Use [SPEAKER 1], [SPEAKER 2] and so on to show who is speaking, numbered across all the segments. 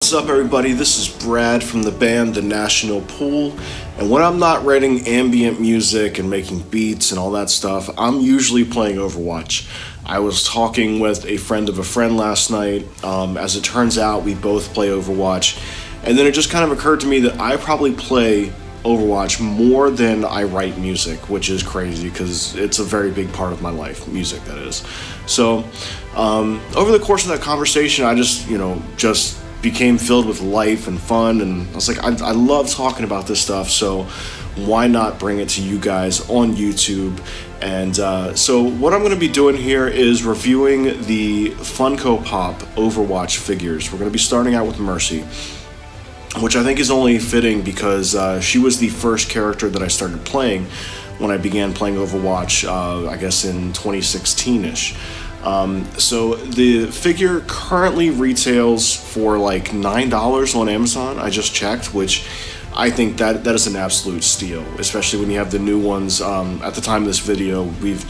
[SPEAKER 1] What's up, everybody? This is Brad from the band The National Pool, and when I'm not writing ambient music and making beats and all that stuff, I'm usually playing Overwatch. I was talking with a friend of a friend last night. As it turns out, we both play Overwatch, and then it just kind of occurred to me that I probably play Overwatch more than I write music, which is crazy because it's a very big part of my life, music that is. So over the course of that conversation, I just became filled with life and fun, and I was like, I love talking about this stuff, so why not bring it to you guys on YouTube? And so what I'm going to be doing here is reviewing the Funko Pop Overwatch figures. We're going to be starting out with Mersey, which I think is only fitting because she was the first character that I started playing when I began playing Overwatch, I guess in 2016-ish. So the figure currently retails for like $9 on Amazon. I just checked, which I think that is an absolute steal, especially when you have the new ones. At the time of this video, we've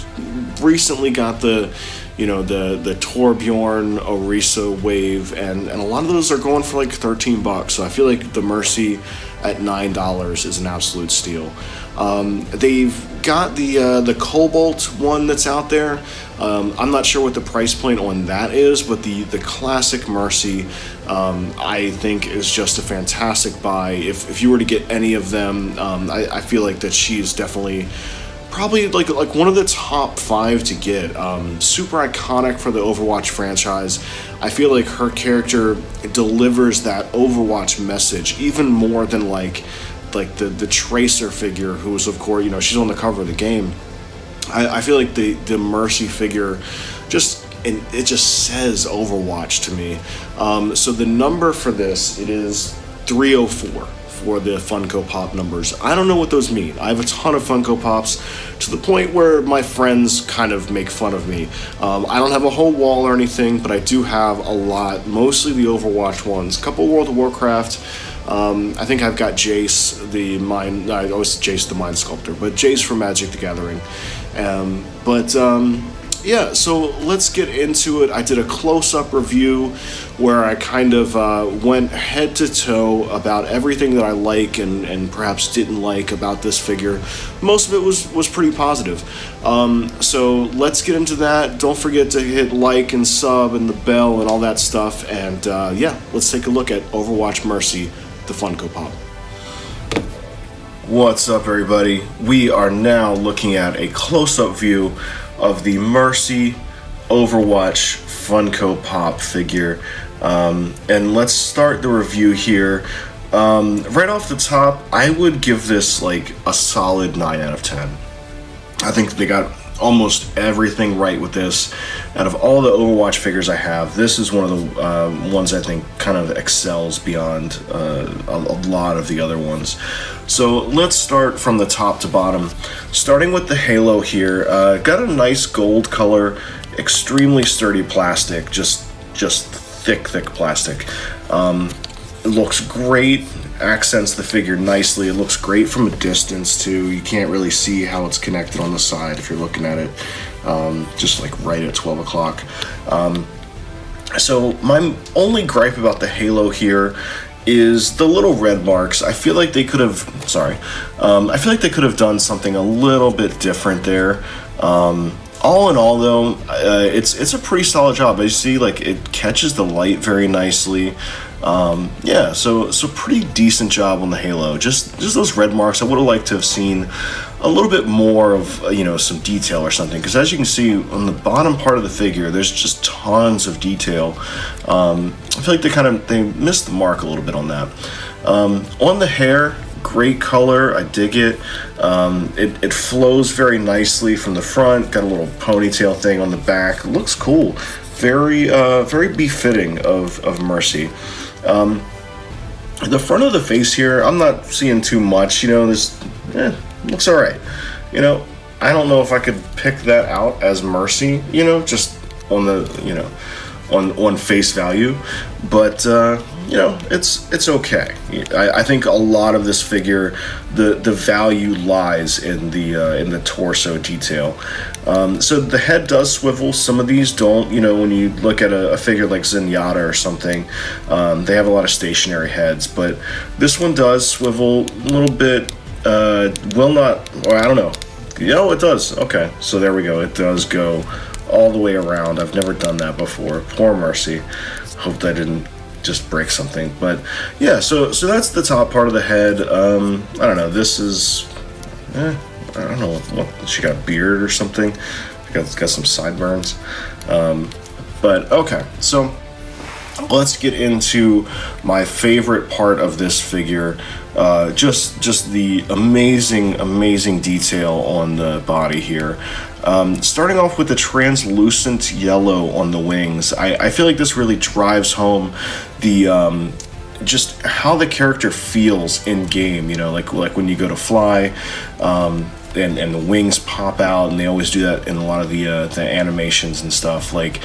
[SPEAKER 1] recently got the Torbjorn Orisa wave, and a lot of those are going for like $13, so I feel like the Mersey at $9 is an absolute steal. They've got the Cobalt one that's out there. I'm not sure what the price point on that is, but the classic Mersey I think is just a fantastic buy. If you were to get any of them, I feel like that she's definitely probably like one of the top 5 to get. Super iconic for the Overwatch franchise. I feel like her character delivers that Overwatch message even more than like the Tracer figure, who's of course, she's on the cover of the game. I feel like the Mersey figure it just says Overwatch to me. So the number for this, it is 304. For the Funko Pop numbers. I don't know what those mean. I have a ton of Funko Pops to the point where my friends kind of make fun of me. I don't have a whole wall or anything, but I do have a lot, mostly the Overwatch ones, a couple World of Warcraft. I think I've got Jace, I always Jace the Mind Sculptor, but Jace from Magic the Gathering. Yeah, so let's get into it. I did a close-up review where I kind of went head to toe about everything that I like and perhaps didn't like about this figure. Most of it was pretty positive. So let's get into that. Don't forget to hit like and sub and the bell and all that stuff. And yeah, let's take a look at Overwatch Mersey, the Funko Pop. What's up, everybody? We are now looking at a close-up view of the Mersey Overwatch Funko Pop figure. And let's start the review here. Right off the top, I would give this like a solid 9 out of 10. I think they got almost everything right with this. Out of all the Overwatch figures I have, this is one of the ones I think kind of excels beyond a lot of the other ones. So let's start from the top to bottom. Starting with the halo here, got a nice gold color, extremely sturdy plastic, just thick plastic. It looks great, accents the figure nicely. It looks great from a distance too. You can't really see how it's connected on the side if you're looking at it, just like right at 12 o'clock. So my only gripe about the halo here is the little red marks. I feel like they could have, I feel like they could have done something a little bit different there. All in all, though, it's a pretty solid job. As you see, like, it catches the light very nicely. Yeah, so pretty decent job on the halo. Just those red marks, I would have liked to have seen a little bit more of, some detail or something. Because as you can see, on the bottom part of the figure, there's just tons of detail. I feel like they missed the mark a little bit on that. On the hair, great color, I dig it. It flows very nicely from the front, got a little ponytail thing on the back. It looks cool. Very befitting of Mersey. The front of the face here, I'm not seeing too much, this looks alright. I don't know if I could pick that out as Mersey, just on the, on face value, but it's okay. I think a lot of this figure, the value lies in the torso detail. So the head does swivel. Some of these don't. When you look at a figure like Zenyatta or something, they have a lot of stationary heads, but this one does swivel a little bit. Will not, or I don't know. It does. Okay, so there we go. It does go all the way around. I've never done that before. Poor Mersey. Hope that didn't just break something. But yeah, so that's the top part of the head. I don't know. This is, I don't know what she got, a beard or something. Got some sideburns. But okay, so let's get into my favorite part of this figure. Just the amazing detail on the body here. Starting off with the translucent yellow on the wings, I feel like this really drives home the just how the character feels in game. Like when you go to fly, and the wings pop out, and they always do that in a lot of the animations and stuff. Like,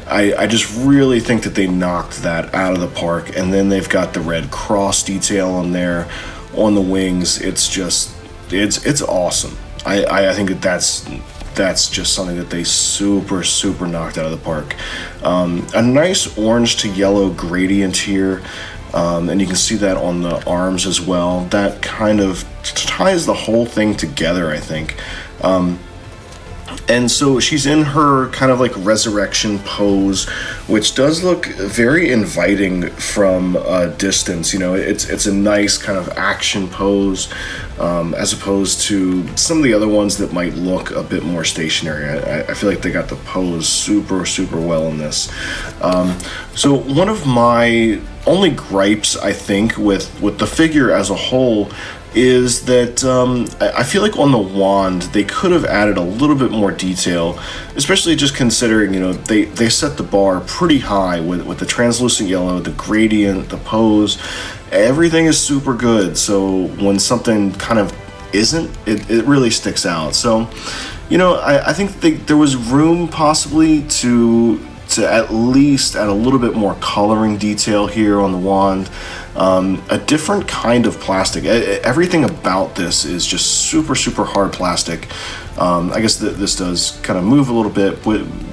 [SPEAKER 1] I just really think that they knocked that out of the park. And then they've got the red cross detail on there on the wings. It's just it's awesome. I think that's just something that they super knocked out of the park. A nice orange to yellow gradient here, and you can see that on the arms as well. That kind of ties the whole thing together, I think. And so she's in her kind of like resurrection pose, which does look very inviting from a distance. It's a nice kind of action pose, as opposed to some of the other ones that might look a bit more stationary. I feel like they got the pose super well in this. So one of my only gripes, I think, with the figure as a whole is that I feel like on the wand they could have added a little bit more detail, especially just considering they set the bar pretty high with the translucent yellow, the gradient, the pose. Everything is super good, so when something kind of isn't, it really sticks out. So I think there was room possibly to at least add a little bit more coloring detail here on the wand. A different kind of plastic. Everything about this is just super hard plastic. I guess this does kind of move a little bit,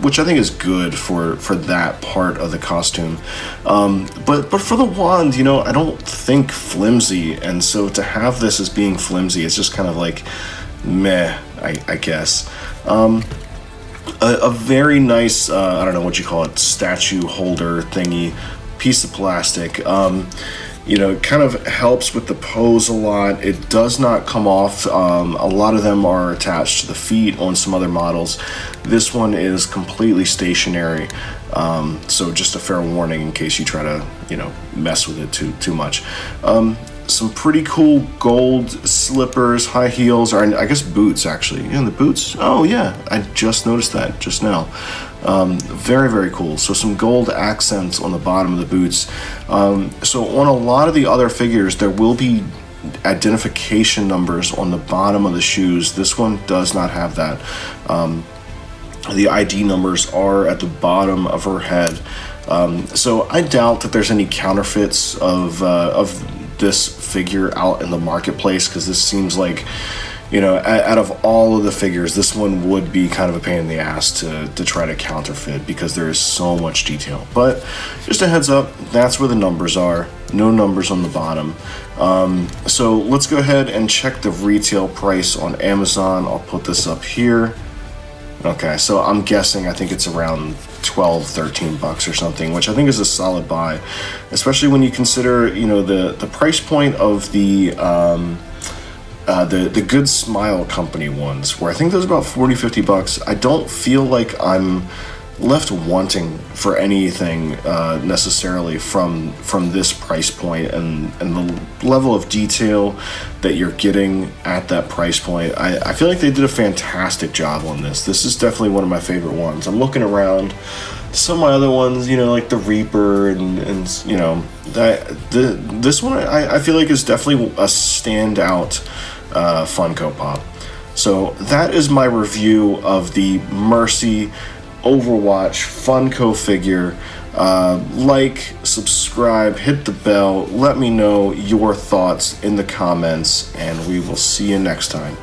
[SPEAKER 1] which I think is good for that part of the costume. But for the wand, I don't think flimsy, and so to have this as being flimsy, it's just kind of like meh, I guess. A very nice, I don't know what you call it, statue holder thingy, piece of plastic. It kind of helps with the pose a lot. It does not come off. A lot of them are attached to the feet on some other models. This one is completely stationary. So just a fair warning in case you try to, mess with it too much. Some pretty cool gold slippers, high heels, or I guess boots actually. The boots. Oh yeah, I just noticed that just now. Very cool. So some gold accents on the bottom of the boots. So on a lot of the other figures, there will be identification numbers on the bottom of the shoes. This one does not have that. The ID numbers are at the bottom of her head. So I doubt that there's any counterfeits of this figure out in the marketplace, because this seems like, out of all of the figures, this one would be kind of a pain in the ass to try to counterfeit, because there is so much detail. But just a heads up, that's where the numbers are. No numbers on the bottom. So let's go ahead and check the retail price on Amazon. I'll put this up here. Okay, so I'm guessing, I think it's around $12-13 or something, which I think is a solid buy, especially when you consider, the price point of the Good Smile Company ones, where I think those are about $40-50. I don't feel like I'm left wanting for anything necessarily from this price point, and the level of detail that you're getting at that price point. I feel like they did a fantastic job on this. This is definitely one of my favorite ones. I'm looking around some of my other ones, like the Reaper and this one I feel like is definitely a standout Funko Pop. So that is my review of the Mersey Overwatch Funko figure. Like, subscribe, hit the bell, let me know your thoughts in the comments, and we will see you next time.